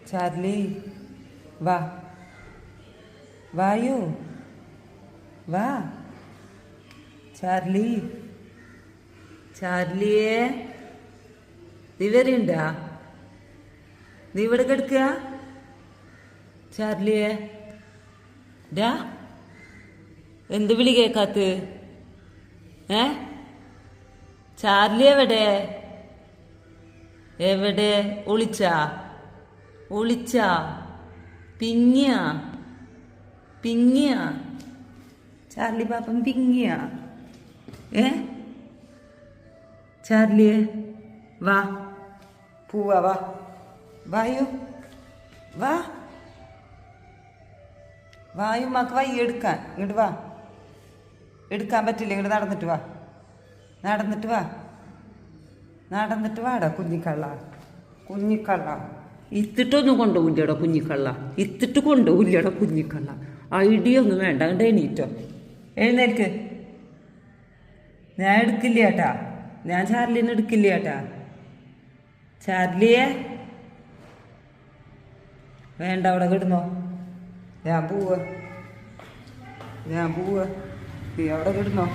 Charlie വാ വായു വാ ചാർലി ചാർലിയേ നീ വരുണ്ടാ നീ ഇവിടെ കിടക്കുക ചാർലിയേ ഡാ എന്ത് വിളി കേക്കാത്ത് ചാർലി എവിടെ എവിടെ ഒളിച്ചാ ഒളിച്ചാ പിങ്ങിയ പിങ്ങിയ ചാർലി പാപ്പൻ പിങ്ങിയ ചാർലിയെ വാ പോവാ വാ വായു വാ വായു മക്ക് വയ്യ എടുക്കാൻ ഇങ്ങോട്ട് വാ എടുക്കാൻ പറ്റില്ല ഇങ്ങോട്ട് നടന്നിട്ട് വാ നടന്നിട്ട് വാ നടന്നിട്ട് വാടാ കുഞ്ഞിക്കള്ള കുഞ്ഞിക്കള്ള ഇത്തിട്ടൊന്നും കൊണ്ടുപോയില്ലടോ കുഞ്ഞിക്കള്ള ഇത്തിട്ട് കൊണ്ടുപോയില്ലടോ കുഞ്ഞിക്കള്ള ഐഡിയ ഒന്നും വേണ്ട അങ്ങോട്ട് എണീറ്റോ എഴുന്നേൽക്ക് ഞാൻ എടുക്കില്ല ചേട്ടാ ഞാൻ ചാർലിനെ എടുക്കില്ല ചേട്ടാ ചാർലിയെ വേണ്ട അവിടെ കിടന്നോ ഞാൻ പോവാ നീ അവിടെ കിടന്നോ